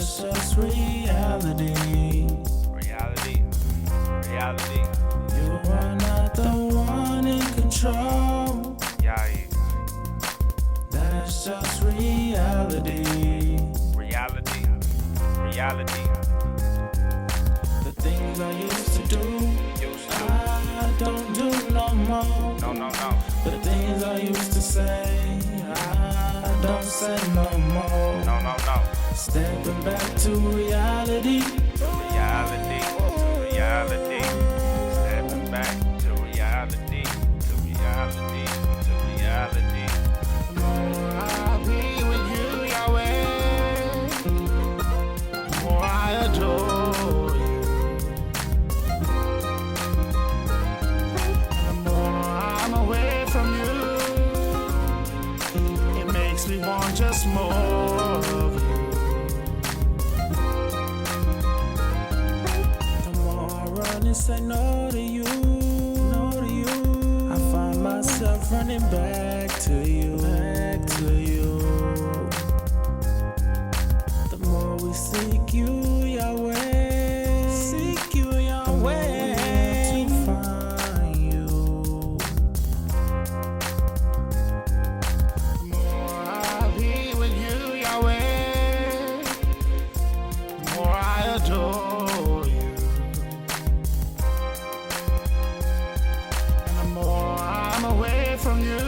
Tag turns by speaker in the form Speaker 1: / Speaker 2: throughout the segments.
Speaker 1: That's just reality.
Speaker 2: Reality. Reality.
Speaker 1: You are not the one in control.
Speaker 2: Yeah.
Speaker 1: That's just reality.
Speaker 2: Reality. Reality.
Speaker 1: The things I used to do, I don't do no more.
Speaker 2: No.
Speaker 1: The things I used to say, I don't say no more.
Speaker 2: No.
Speaker 1: Stepping back to reality.
Speaker 2: Reality. Reality. Stepping back to reality. To reality. To reality.
Speaker 3: I'll be with you, Yahweh. More I adore you. The more I'm away from you, it makes me want just more of you.
Speaker 1: The more I run and say no to you, no to you, I find myself running back to you, back to you. The more we seek you, Yahweh, seek you, Yahweh, to find you.
Speaker 3: The more I be with you, Yahweh, the more I adore you. And the more I'm away from you,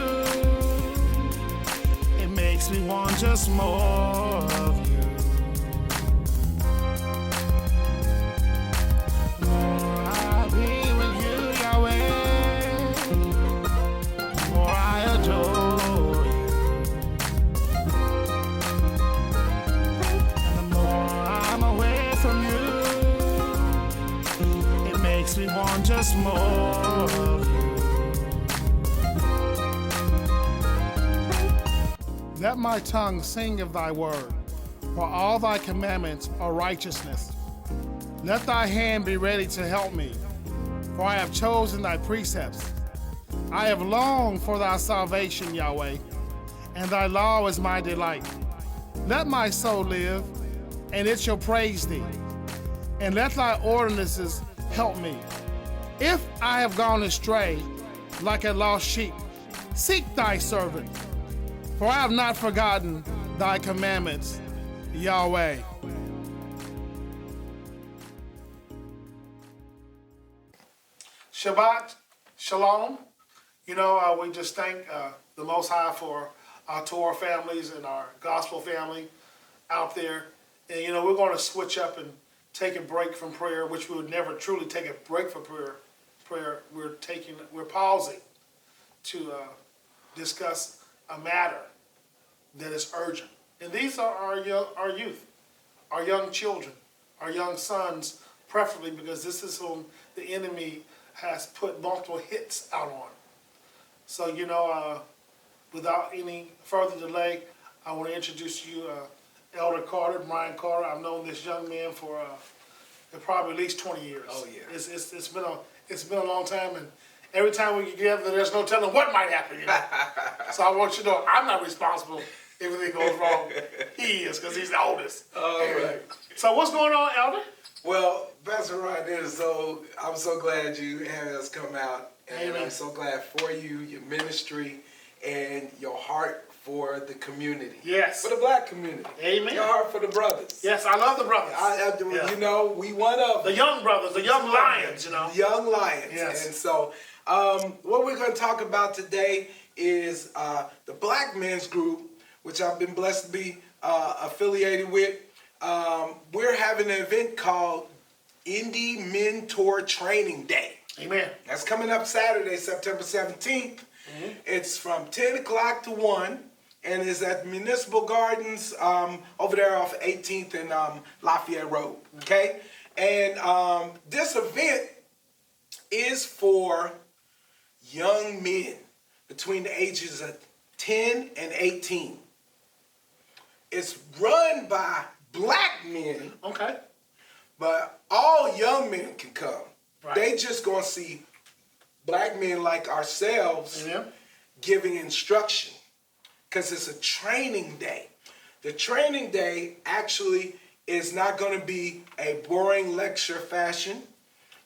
Speaker 3: it makes me want just more of you. The more I be with you, Yahweh, the more I adore you. And the more I'm away from you, it makes me want just more of you. Let my tongue sing of thy word, for all thy commandments are righteousness. Let thy hand be ready to help me, for I have chosen thy precepts. I have longed for thy salvation, Yahweh, and thy law is my delight. Let my soul live, and it shall praise thee, and let thy ordinances help me. If I have gone astray like a lost sheep, seek thy servant, for I have not forgotten thy commandments, Yahweh. Shabbat Shalom. You know, we just thank the Most High for our Torah families and our gospel family out there. And, you know, we're going to switch up and take a break from prayer, which we would never truly take a break from prayer. We're pausing to discuss a matter that is urgent. And these are our youth, our young children, our young sons, preferably, because this is whom the enemy has put multiple hits out on. So, you know, without any further delay, I want to introduce you Elder Carter, Brian Carter. I've known this young man for probably at least 20 years.
Speaker 4: Oh, yeah.
Speaker 3: It's been a long time, and every time we get together, there's no telling what might happen. You know? So I want you to know I'm not responsible if anything goes wrong. He is, because he's the oldest.
Speaker 4: All right.
Speaker 3: So what's going on, Elder?
Speaker 4: Well, Pastor Ryan, I'm so glad you had us come out, and
Speaker 3: Amen.
Speaker 4: I'm so glad for you, your ministry, and your heart for the community.
Speaker 3: Yes.
Speaker 4: For the black community.
Speaker 3: Amen.
Speaker 4: Your heart for the brothers.
Speaker 3: Yes, I love the brothers.
Speaker 4: You know, we one of
Speaker 3: The young brothers, the young lions, you know.
Speaker 4: Young lions.
Speaker 3: Yes.
Speaker 4: And so what we're going to talk about today is the Black Men's Group, which I've been blessed to be affiliated with. We're having an event called Indie Mentor Training Day.
Speaker 3: Amen.
Speaker 4: That's coming up Saturday, September 17th. Mm-hmm. It's from 10 o'clock to 1, and it's at Municipal Gardens over there off 18th and Lafayette Road, okay? And this event is for young men between the ages of 10 and 18. It's run by black men,
Speaker 3: Okay.
Speaker 4: but all young men can come.
Speaker 3: Right.
Speaker 4: They just gonna see black men like ourselves
Speaker 3: Amen.
Speaker 4: giving instruction, because it's a training day. The training day actually is not going to be a boring lecture fashion.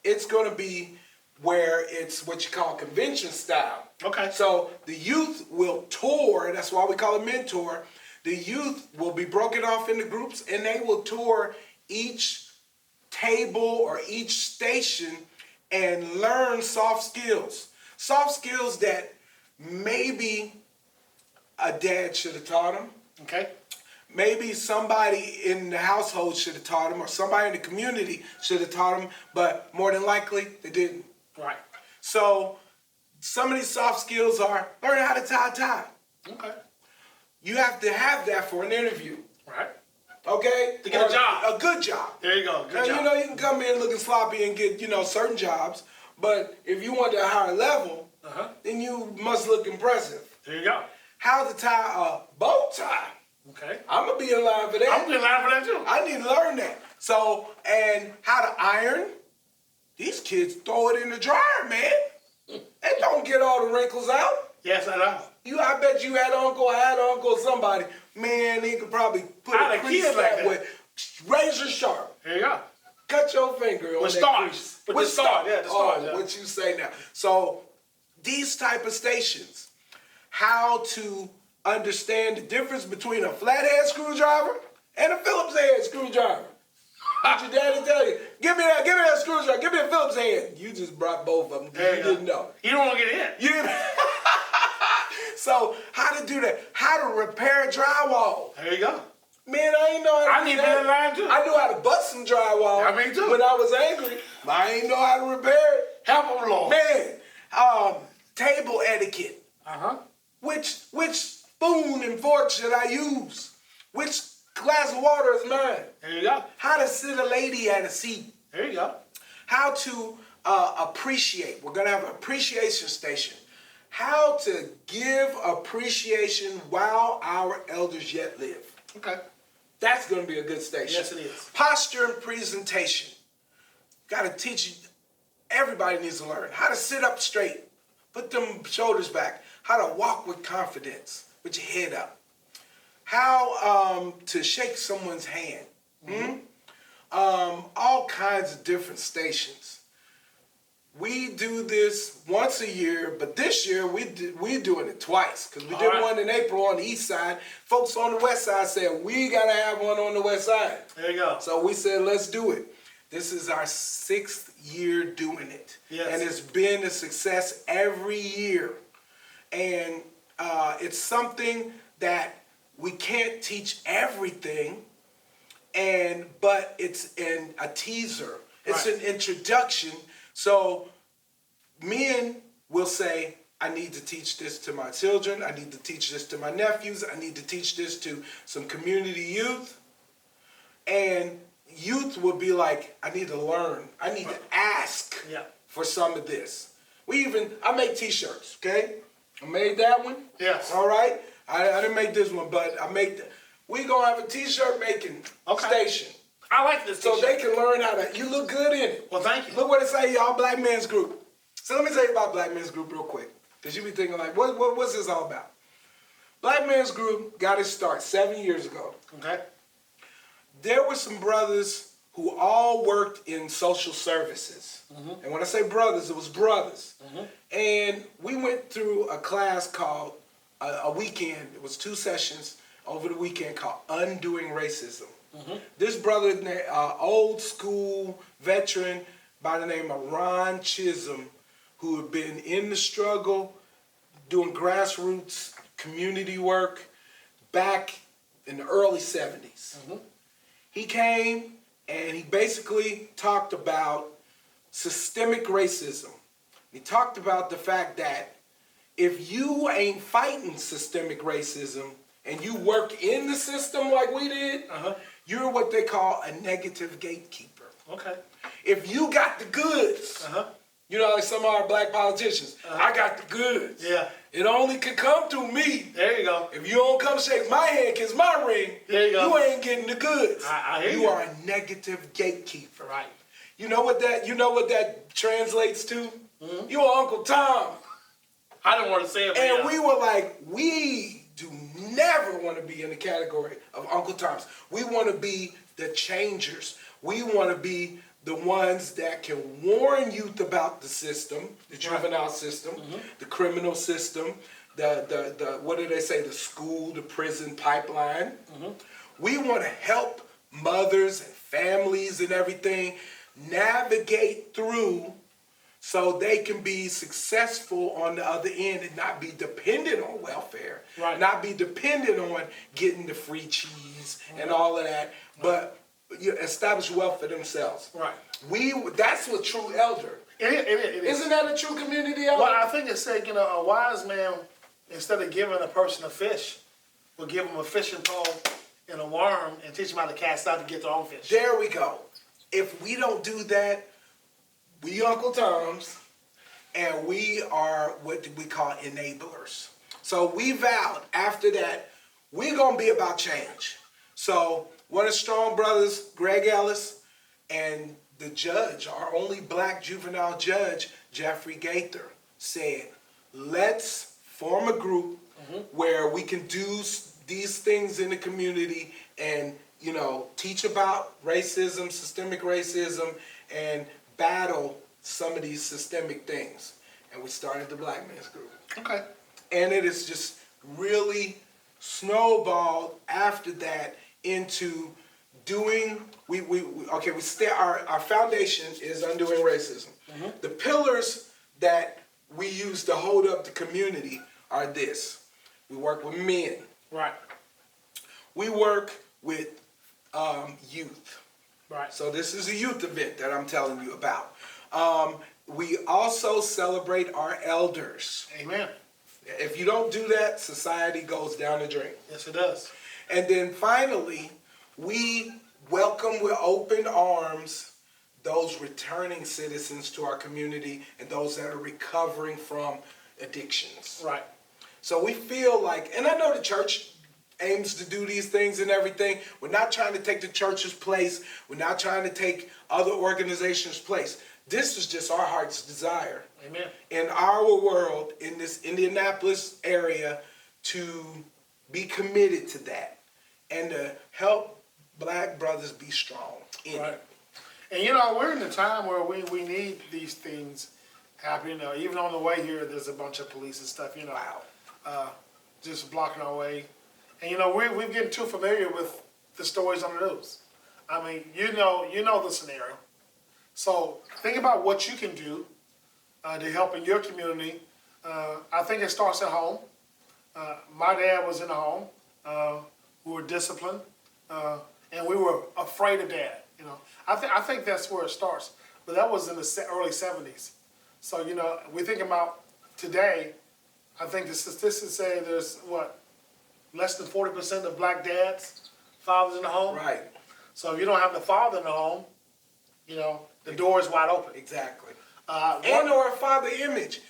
Speaker 4: It's going to be where it's what you call convention style.
Speaker 3: Okay.
Speaker 4: So the youth will tour, that's why we call it mentor. The youth will be broken off into groups and they will tour each table or each station and learn soft skills. Soft skills that maybe a dad should have taught them.
Speaker 3: Okay.
Speaker 4: Maybe somebody in the household should have taught them, or somebody in the community should have taught them, but more than likely they didn't.
Speaker 3: Right.
Speaker 4: So some of these soft skills are learning how to tie a tie.
Speaker 3: Okay.
Speaker 4: You have to have that for an interview,
Speaker 3: Right.
Speaker 4: okay?
Speaker 3: To get a job.
Speaker 4: A good job.
Speaker 3: There you go. Good
Speaker 4: Now,
Speaker 3: job.
Speaker 4: you know, you can come in looking sloppy and get, certain jobs, but if you want a higher level, then you must look impressive.
Speaker 3: There you go.
Speaker 4: How to tie a bow tie.
Speaker 3: Okay.
Speaker 4: I'm going to be in line for that.
Speaker 3: I'm getting live for that too.
Speaker 4: I need to learn that. So, and how to iron. These kids throw it in the dryer, man. They don't get all the wrinkles out.
Speaker 3: Yes, I know.
Speaker 4: I bet you had uncle, somebody. Man, he could probably put
Speaker 3: I had
Speaker 4: a
Speaker 3: a
Speaker 4: crease
Speaker 3: kid like
Speaker 4: that way. Razor sharp.
Speaker 3: There you go.
Speaker 4: Cut your finger on
Speaker 3: With
Speaker 4: that
Speaker 3: stars.
Speaker 4: crease.
Speaker 3: With the stars, yeah, the stars,
Speaker 4: Oh,
Speaker 3: yeah.
Speaker 4: what you say now. So, these type of stations, how to understand the difference between a flathead screwdriver and a Phillips head screwdriver. What your daddy tell you? Give me that screwdriver, give me a Phillips head. You just brought both of them.
Speaker 3: There
Speaker 4: You
Speaker 3: go.
Speaker 4: didn't know.
Speaker 3: You don't want to get in.
Speaker 4: You didn't. So, how to do that? How to repair drywall.
Speaker 3: There you go.
Speaker 4: Man, I ain't know how to
Speaker 3: I
Speaker 4: do
Speaker 3: need to
Speaker 4: that.
Speaker 3: be in line too.
Speaker 4: I knew how to bust some drywall.
Speaker 3: I mean, too.
Speaker 4: When I was angry, but I ain't know how to repair it.
Speaker 3: Help them, Lord.
Speaker 4: Man, table etiquette.
Speaker 3: Uh-huh.
Speaker 4: Which spoon and fork should I use? Which glass of water is mine?
Speaker 3: There you go.
Speaker 4: How to sit a lady at a seat?
Speaker 3: There you go.
Speaker 4: How to appreciate? We're gonna have an appreciation station. How to give appreciation while our elders yet live.
Speaker 3: Okay.
Speaker 4: That's gonna be a good station.
Speaker 3: Yes, it is.
Speaker 4: Posture and presentation. Gotta teach you. Everybody needs to learn how to sit up straight, put them shoulders back, how to walk with confidence, with your head up, how to shake someone's hand. All kinds of different stations. We do this once a year, but this year we're doing it twice because we did
Speaker 3: right.
Speaker 4: one in April on the east side. Folks on the west side said we gotta have one on the west side.
Speaker 3: There you go.
Speaker 4: So we said, let's do it. This is our 6th year doing it.
Speaker 3: Yes.
Speaker 4: And it's been a success every year. And it's something that we can't teach everything, but it's a teaser. It's
Speaker 3: Right.
Speaker 4: an introduction. So men will say, I need to teach this to my children. I need to teach this to my nephews. I need to teach this to some community youth. And youth will be like, I need to learn. I need to ask
Speaker 3: Yeah.
Speaker 4: for some of this. I made t-shirts, okay? I made that one.
Speaker 3: Yes.
Speaker 4: All right? I didn't make this one, but we gonna have a t-shirt making station.
Speaker 3: I like this
Speaker 4: So
Speaker 3: t-shirt.
Speaker 4: they can learn how to, you look good in it.
Speaker 3: Well, thank you.
Speaker 4: Look what it say, y'all, Black Men's Group. So let me tell you about Black Men's Group real quick. Because you be thinking like, what's this all about? Black Men's Group got its start 7 years ago.
Speaker 3: Okay.
Speaker 4: There were some brothers who all worked in social services. And when I say brothers, it was brothers. And we went through a class called, a weekend, it was 2 sessions over the weekend called Undoing Racism. This brother, old school veteran by the name of Ron Chisholm, who had been in the struggle, doing grassroots community work back in the early 70s. He came and he basically talked about systemic racism. He talked about the fact that if you ain't fighting systemic racism and you work in the system like we did, you're what they call a negative gatekeeper.
Speaker 3: Okay.
Speaker 4: If you got the goods, you know, like some of our black politicians, I got the goods.
Speaker 3: Yeah.
Speaker 4: It only can come through me.
Speaker 3: There you go.
Speaker 4: If you don't come shake my hand, kiss my ring,
Speaker 3: There you go.
Speaker 4: ain't getting the goods.
Speaker 3: I hear
Speaker 4: you
Speaker 3: you.
Speaker 4: are a negative gatekeeper.
Speaker 3: Right.
Speaker 4: You know what that translates to? You are Uncle Tom.
Speaker 3: I didn't want to say it, but
Speaker 4: And
Speaker 3: yeah.
Speaker 4: we were like, we do never want to be in the category of Uncle Toms. We want to be the changers. We want to be the ones that can warn youth about the system, the juvenile system, the criminal system, the what do they say, the school, the prison pipeline. We want to help mothers and families and everything navigate through so they can be successful on the other end and not be dependent on welfare, not be dependent on getting the free cheese and all of that, but establish wealth for themselves. That's what true elder.
Speaker 3: It is.
Speaker 4: Isn't that a true community elder?
Speaker 3: Well, I think it's saying, a wise man, instead of giving a person a fish, will give them a fishing pole and a worm and teach them how to cast out to get their own fish.
Speaker 4: There we go. If we don't do that, we Uncle Toms, and we are what we call enablers. So we vowed after that, we're going to be about change. So one of the strong brothers, Greg Ellis, and the judge, our only black juvenile judge, Jeffrey Gaither, said, let's form a group where we can do these things in the community and, teach about racism, systemic racism, and battle some of these systemic things. And we started the Black Men's Group.
Speaker 3: Okay.
Speaker 4: And it is just really snowballed after that into doing, our foundation is undoing racism. The pillars that we use to hold up the community are this. We work with men.
Speaker 3: Right.
Speaker 4: We work with youth.
Speaker 3: Right.
Speaker 4: So this is a youth event that I'm telling you about. We also celebrate our elders.
Speaker 3: Amen.
Speaker 4: If you don't do that, society goes down the drain.
Speaker 3: Yes, it does.
Speaker 4: And then finally, we welcome with open arms those returning citizens to our community and those that are recovering from addictions.
Speaker 3: Right.
Speaker 4: So we feel like, and I know the church aims to do these things and everything. We're not trying to take the church's place. We're not trying to take other organizations' place. This is just our heart's desire.
Speaker 3: Amen.
Speaker 4: In our world, in this Indianapolis area, to be committed to that and to help black brothers be strong in
Speaker 3: Right.
Speaker 4: it.
Speaker 3: And we're in a time where we need these things happening. Even on the way here, there's a bunch of police and stuff, just blocking our way. And we're getting too familiar with the stories on the news. I mean, you know the scenario. So think about what you can do to help in your community. I think it starts at home. My dad was in the home. We were disciplined, and we were afraid of dad. I think that's where it starts. But that was in the early 70s. So we think about today. I think the statistics say there's less than 40% of black dads, fathers in the home.
Speaker 4: Right.
Speaker 3: So if you don't have the father in the home, the door is wide open.
Speaker 4: Exactly.
Speaker 3: Or
Speaker 4: a father image.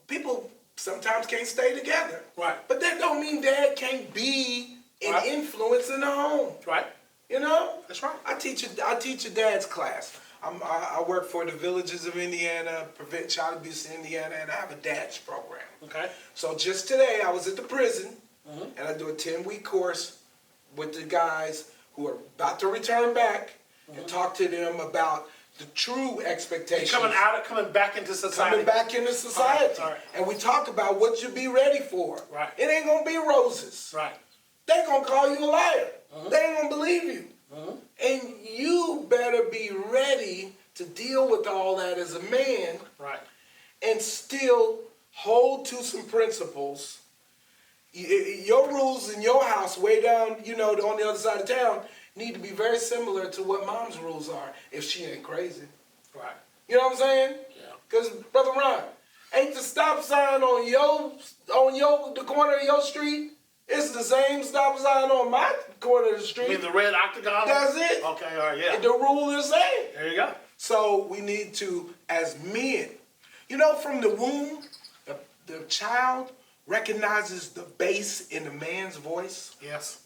Speaker 4: People sometimes can't stay together.
Speaker 3: Right.
Speaker 4: But that don't mean dad can't be an influence in the home.
Speaker 3: Right. That's right.
Speaker 4: I teach a dad's class. I work for the Villages of Indiana, Prevent Child Abuse in Indiana, and I have a dad's program.
Speaker 3: Okay.
Speaker 4: So just today, I was at the prison, and I do a 10-week course with the guys who are about to return back and talk to them about the true expectations.
Speaker 3: Coming back into society.
Speaker 4: Coming back into society.
Speaker 3: All right.
Speaker 4: And we talk about what you be ready for.
Speaker 3: Right.
Speaker 4: It ain't going to be roses.
Speaker 3: Right.
Speaker 4: They're going to call you a liar. They ain't going to believe you. And you better be ready to deal with all that as a man.
Speaker 3: Right.
Speaker 4: And still hold to some principles. Your rules in your house way down, on the other side of town need to be very similar to what mom's rules are if she ain't crazy.
Speaker 3: Right.
Speaker 4: You know what I'm saying?
Speaker 3: Yeah.
Speaker 4: Because, Brother Ron, ain't the stop sign on the corner of your street, it's the same stop sign on my corner of the street.
Speaker 3: You mean the red octagon?
Speaker 4: That's it.
Speaker 3: Okay, all right, yeah.
Speaker 4: The rule is the same.
Speaker 3: There you go.
Speaker 4: So we need to, as men, from the womb, the child recognizes the bass in the man's voice.
Speaker 3: Yes.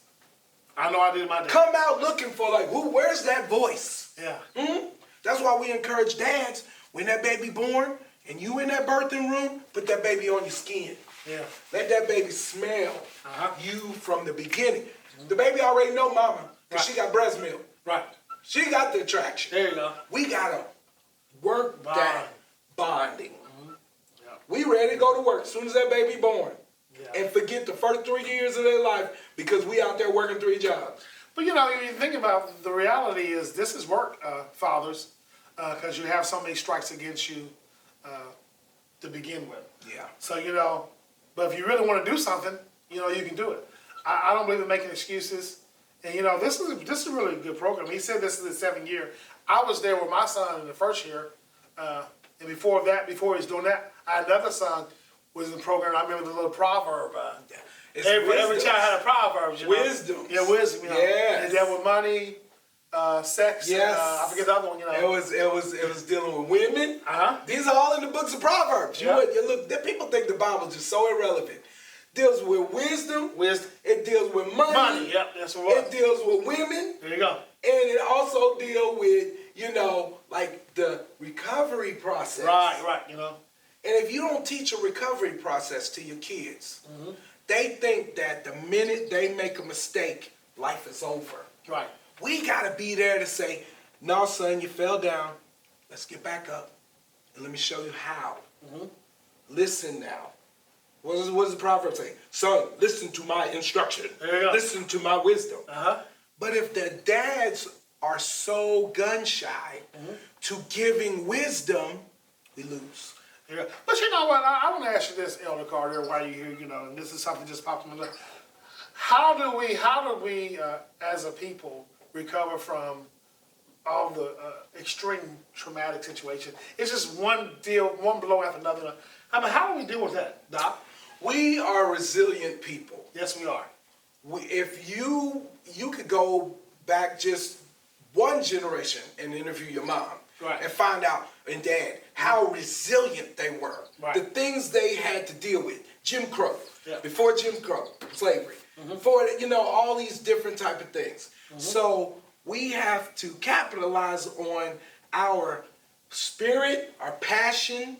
Speaker 3: I know I did my day.
Speaker 4: Come out looking for where's that voice?
Speaker 3: Yeah.
Speaker 4: That's why we encourage dads, when that baby born and you in that birthing room, put that baby on your skin.
Speaker 3: Yeah.
Speaker 4: Let that baby smell you from the beginning. The baby already know mama. Because she got breast milk.
Speaker 3: Right.
Speaker 4: She got the attraction.
Speaker 3: There you go.
Speaker 4: We gotta work that bonding.
Speaker 3: Yeah.
Speaker 4: We ready to go to work as soon as that baby born.
Speaker 3: Yeah.
Speaker 4: And forget the first 3 years of their life because we out there working 3 jobs.
Speaker 3: But you know, you think about the reality is this is work, fathers, because you have so many strikes against you to begin with.
Speaker 4: Yeah.
Speaker 3: So, you know, but if you really want to do something, you know, you can do it. I don't believe in making excuses. And, you know, this is a really good program. He said this is the 7th year. I was there with my son in the first year. And before that, before he was doing that, I had another son was in the program. I remember the little proverb. Every child had a proverb. You know?
Speaker 4: Wisdom.
Speaker 3: Yeah, wisdom. You know.
Speaker 4: Yes.
Speaker 3: And dealt with money, sex.
Speaker 4: Yes.
Speaker 3: I forget the other one. You know.
Speaker 4: It was dealing with women. These are all in the books of Proverbs.
Speaker 3: Yeah.
Speaker 4: You look. People think the Bible is just so irrelevant. Deals with wisdom. It deals with money.
Speaker 3: Money. Yep, that's what it was.
Speaker 4: It deals with women.
Speaker 3: There you go.
Speaker 4: And it also deals with, you know, like the recovery process.
Speaker 3: Right. You know.
Speaker 4: And if you don't teach a recovery process to your kids, they think that the minute they make a mistake, life is over.
Speaker 3: Right.
Speaker 4: We got to be there to say, no, son, you fell down. Let's get back up. And let me show you how. Listen now. What does the proverb say? Son, listen to my instruction.
Speaker 3: There you go.
Speaker 4: Listen to my wisdom.
Speaker 3: Uh-huh.
Speaker 4: But if the dads are so gun-shy to giving wisdom, we lose.
Speaker 3: Yeah. But you know what? I want to ask you this, Elder Carter, while you're here, you know, and this is something just popped in my mind. How do we, as a people, recover from all the extreme traumatic situation? It's just one blow after another. I mean, how do we deal with that, Doc?
Speaker 4: We are resilient people.
Speaker 3: Yes, we are.
Speaker 4: If you could go back just one generation and interview your mom,
Speaker 3: right,
Speaker 4: and find out, and dad, how resilient they were.
Speaker 3: Right.
Speaker 4: The things they had to deal with. Jim Crow.
Speaker 3: Yeah.
Speaker 4: Before Jim Crow, slavery. Before, you know, all these different type of things. So we have to capitalize on our spirit, our passion,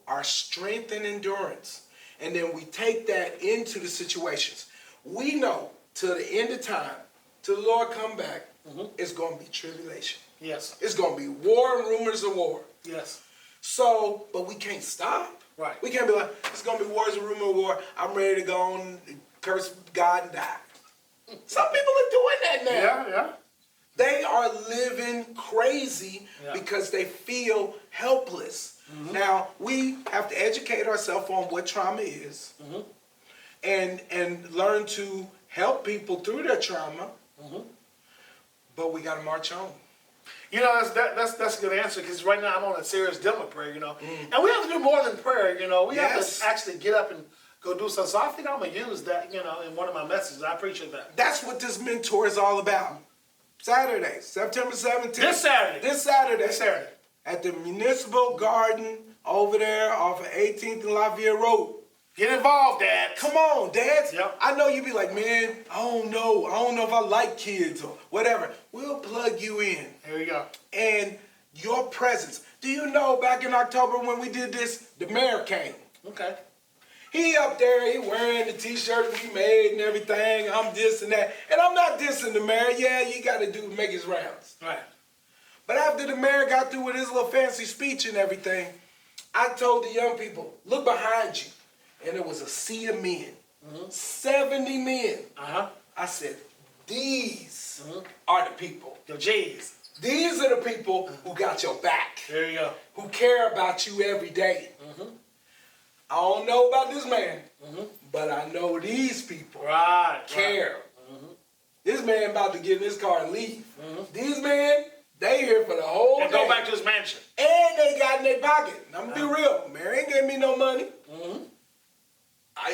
Speaker 4: our strength and endurance. And then we take that into the situations. We know till the end of time, till the Lord come back, it's going to be tribulation.
Speaker 3: Yes.
Speaker 4: It's going to be war and rumors of war.
Speaker 3: Yes.
Speaker 4: So, but we can't stop.
Speaker 3: Right.
Speaker 4: We can't be like, it's going to be wars and rumors of war. I'm ready to go on, curse God and die. Some people are doing that now.
Speaker 3: Yeah.
Speaker 4: They are living crazy
Speaker 3: Yeah.
Speaker 4: because they feel helpless. Now, we have to educate ourselves on what trauma is and learn to help people through their trauma. But we got to march on.
Speaker 3: You know, that's a good answer, because right now I'm on a serious dealing with prayer, you know. And we have to do more than prayer, you know. We have to actually get up and go do something. So I think I'm going to use that, you know, in one of my messages. I appreciate that.
Speaker 4: That's what this mentor is all about. Saturday, September 17th.
Speaker 3: This Saturday.
Speaker 4: This Saturday.
Speaker 3: This Saturday.
Speaker 4: At the Municipal Garden over there off of 18th and Lafayette Road.
Speaker 3: Get involved, Dad.
Speaker 4: Come on, dads.
Speaker 3: Yep.
Speaker 4: I know you be like, man, I don't know if I like kids or whatever. We'll plug you in.
Speaker 3: Here we go.
Speaker 4: And your presence. Do you know back in October when we did this, the mayor came.
Speaker 3: Okay.
Speaker 4: He up there, he wearing the t-shirt we made and everything. I'm this and that. And I'm not dissing the mayor. Yeah, you got to make his rounds.
Speaker 3: Right.
Speaker 4: But after the mayor got through with his little fancy speech and everything, I told the young people, look behind you. And it was a sea of men. 70 men. I said, these are the people.
Speaker 3: Yo, J's.
Speaker 4: These are the people who got your back.
Speaker 3: There you go.
Speaker 4: Who care about you every day. I don't know about this man, but I know these people care. This man about to get in his car and leave. These men, they here for the whole
Speaker 3: And
Speaker 4: day.
Speaker 3: go back to his mansion.
Speaker 4: And they got in their pocket. I'm gonna be real. Mary ain't gave me no money.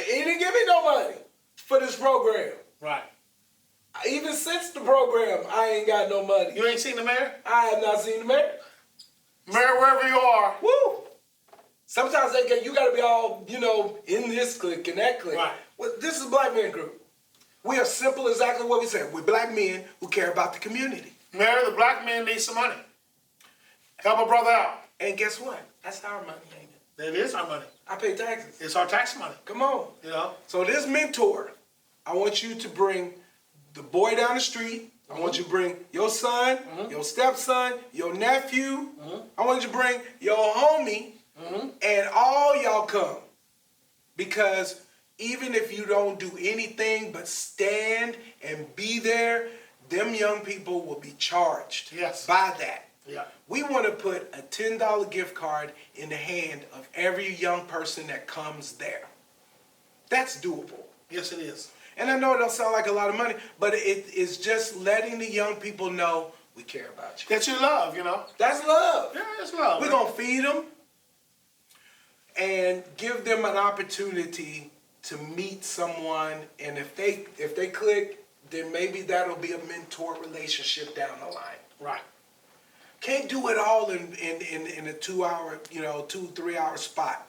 Speaker 4: He didn't give me no money for this program.
Speaker 3: Right.
Speaker 4: Even since the program, I ain't got no money.
Speaker 3: You ain't seen the mayor?
Speaker 4: I have not seen the mayor.
Speaker 3: Mayor, wherever you are.
Speaker 4: Woo! Sometimes you gotta be all, you know, in this clique and that clique.
Speaker 3: Right.
Speaker 4: Well, this is Black Men Group. We are simple, exactly what we said. We're black men who care about the community.
Speaker 3: Mayor, the black man needs some money. Help a brother out.
Speaker 4: And guess what? That's our money, ain't it?
Speaker 3: That is our money.
Speaker 4: I pay taxes.
Speaker 3: It's our tax money.
Speaker 4: Come on.
Speaker 3: You know?
Speaker 4: So this mentor, I want you to bring the boy down the street I want you to bring your son, your stepson, your nephew. I want you to bring your homie, and all y'all come. Because even if you don't do anything but stand and be there, them young people will be charged by that.
Speaker 3: Yeah.
Speaker 4: We want to put a $10 gift card in the hand of every young person that comes there. That's doable.
Speaker 3: Yes, it is.
Speaker 4: And I know it don't sound like a lot of money, but it is just letting the young people know we care about you.
Speaker 3: That you love, you know.
Speaker 4: That's love.
Speaker 3: Yeah, it's love.
Speaker 4: We're going to feed them and give them an opportunity to meet someone. And if they click, then maybe that'll be a mentor relationship down the line.
Speaker 3: Right.
Speaker 4: Can't do it all in a 2 hour, 2-3 hour spot,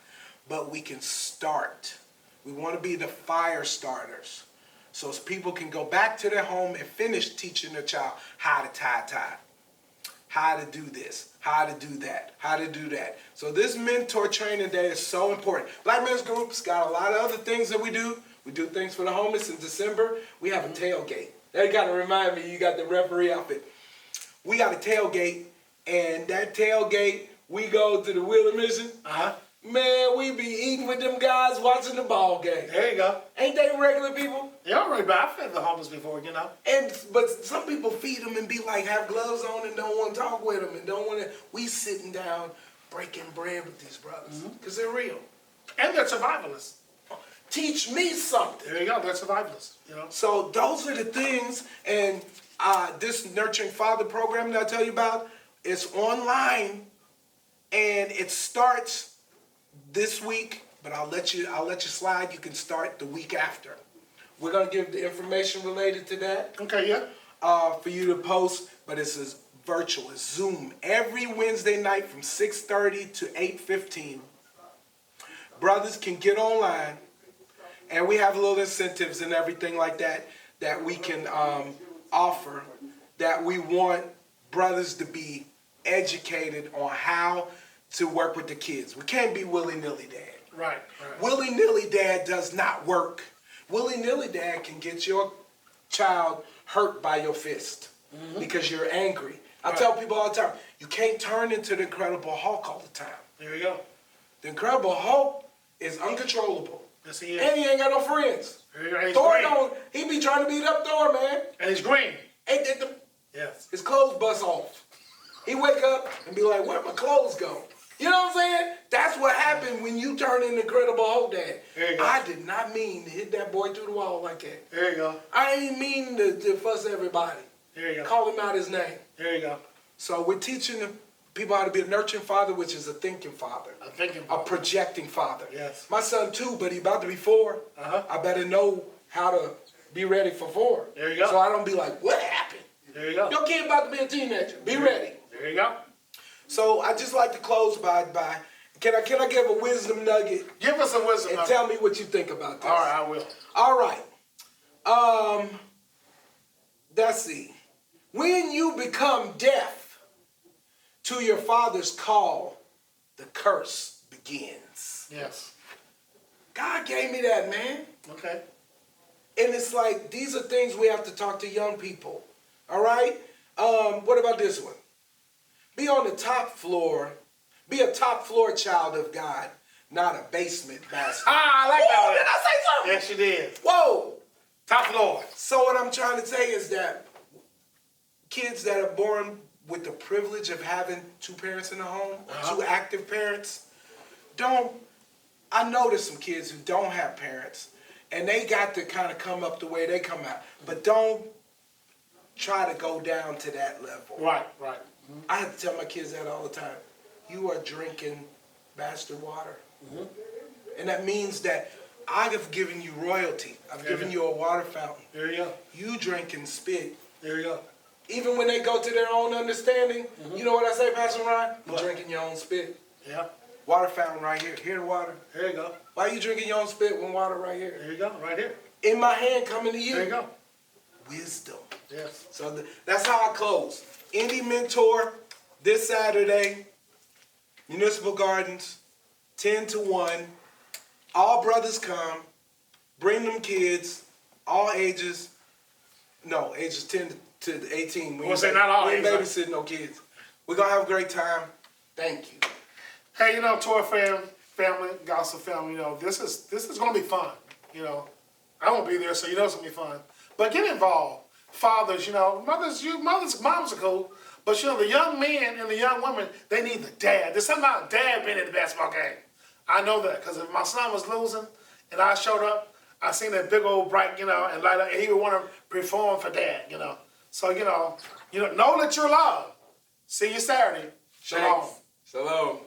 Speaker 4: but we can start. We want to be the fire starters. So people can go back to their home and finish teaching their child how to tie a tie, how to do this, how to do that, how to do that. So this mentor training day is so important. Black Men's Group's got a lot of other things that we do. We do things for the homeless in December. We have a tailgate. That kind of remind me, you got the referee outfit. We got a tailgate, and that tailgate, we go to the Wheeler Mission. Man, we be eating with them guys watching the ball game.
Speaker 3: There you go.
Speaker 4: Ain't they regular people?
Speaker 3: Yeah, all right, but I've fed the homeless before, you know.
Speaker 4: But some people feed them and be like, have gloves on and don't want to talk with them and don't want to. We sitting down breaking bread with these brothers because they're real.
Speaker 3: And they're survivalists.
Speaker 4: Teach me something.
Speaker 3: There you go. They're survivalists, you know.
Speaker 4: So those are the things. And this Nurturing Father program that I tell you about is online, and it starts this week, but I'll let you slide. You can start the week after. We're gonna give the information related to that.
Speaker 3: Okay, yeah.
Speaker 4: For you to post, but it's virtual, it's Zoom every Wednesday night from 6:30 to 8:15. Brothers can get online, and we have little incentives and everything like that we can offer. That we want brothers to be educated on how to work with the kids. We can't be willy-nilly dad.
Speaker 3: Right.
Speaker 4: Willy-nilly dad does not work. Willy-nilly dad can get your child hurt by your fist because you're angry. I tell people all the time, you can't turn into the Incredible Hulk all the time.
Speaker 3: There you go.
Speaker 4: The Incredible Hulk is uncontrollable.
Speaker 3: Yes, he is.
Speaker 4: And he ain't got no friends.
Speaker 3: There you go. He's
Speaker 4: Thor
Speaker 3: green.
Speaker 4: he be trying to beat up Thor, man.
Speaker 3: And he's green.
Speaker 4: Yes. His clothes bust off. He wake up and be like, where'd my clothes go? You know what I'm saying? That's what happened when you turn into Incredible Hulk dad.
Speaker 3: There you go.
Speaker 4: I did not mean to hit that boy through the wall like that.
Speaker 3: There you go.
Speaker 4: I ain't mean to fuss everybody.
Speaker 3: There you go.
Speaker 4: Call him out his name.
Speaker 3: There you go.
Speaker 4: So we're teaching people how to be a nurturing father, which is a thinking father. A projecting father.
Speaker 3: Yes.
Speaker 4: My son too, but he about to be 4. I better know how to be ready for 4.
Speaker 3: There you go.
Speaker 4: So I don't be like, what happened?
Speaker 3: There you go.
Speaker 4: Your kid about to be a teenager. Be ready.
Speaker 3: There you go.
Speaker 4: So I just like to close by can I give a wisdom nugget?
Speaker 3: Give us a wisdom
Speaker 4: and
Speaker 3: nugget.
Speaker 4: tell me what you think about this.
Speaker 3: All right, I will.
Speaker 4: All right. Let's see. When you become deaf to your father's call, the curse begins.
Speaker 3: Yes.
Speaker 4: God gave me that, man.
Speaker 3: Okay.
Speaker 4: And it's like, these are things we have to talk to young people. All right? What about this one? Be on the top floor. Be a top floor child of God, not a basement bastard.
Speaker 3: I like that one.
Speaker 4: Did I say something?
Speaker 3: Yes, you did.
Speaker 4: Whoa.
Speaker 3: Top floor.
Speaker 4: So what I'm trying to say is that kids that are born with the privilege of having 2 parents in the home, or 2 active parents, I know there's some kids who don't have parents, and they got to kind of come up the way they come out, but don't try to go down to that level.
Speaker 3: Right.
Speaker 4: I have to tell my kids that all the time. You are drinking bastard water. And that means that I have given you royalty. I've given you a water fountain.
Speaker 3: There you go.
Speaker 4: You drinking spit.
Speaker 3: There you go.
Speaker 4: Even when they go to their own understanding, you know what I say, Pastor Ryan? You're drinking your own spit.
Speaker 3: Yeah.
Speaker 4: Water fountain right here. Here the water.
Speaker 3: There you go.
Speaker 4: Why are you drinking your own spit when water right here?
Speaker 3: There you go. Right here.
Speaker 4: In my hand coming to you.
Speaker 3: There you go.
Speaker 4: Wisdom.
Speaker 3: Yes.
Speaker 4: So that's how I close. Indie Mentor this Saturday, Municipal Gardens, 10 to 1. All brothers come. Bring them kids, all ages. No, ages 10 to the 18. We
Speaker 3: Well, say not all
Speaker 4: we ain't
Speaker 3: age, right?
Speaker 4: babysitting no kids. We're gonna have a great time. Thank you.
Speaker 3: Hey, you know, Tour family, gospel family, you know, this is gonna be fun. You know, I won't be there, so you know it's gonna be fun. But get involved. Fathers, you know, moms are cool, but you know, the young men and the young women, they need the dad. There's something about dad being at the basketball game. I know that, because if my son was losing and I showed up, I seen that big old bright, you know, and light up, and he would want to perform for dad, you know. So, know that you're loved. See you Saturday. Shalom.
Speaker 4: Thanks. Shalom.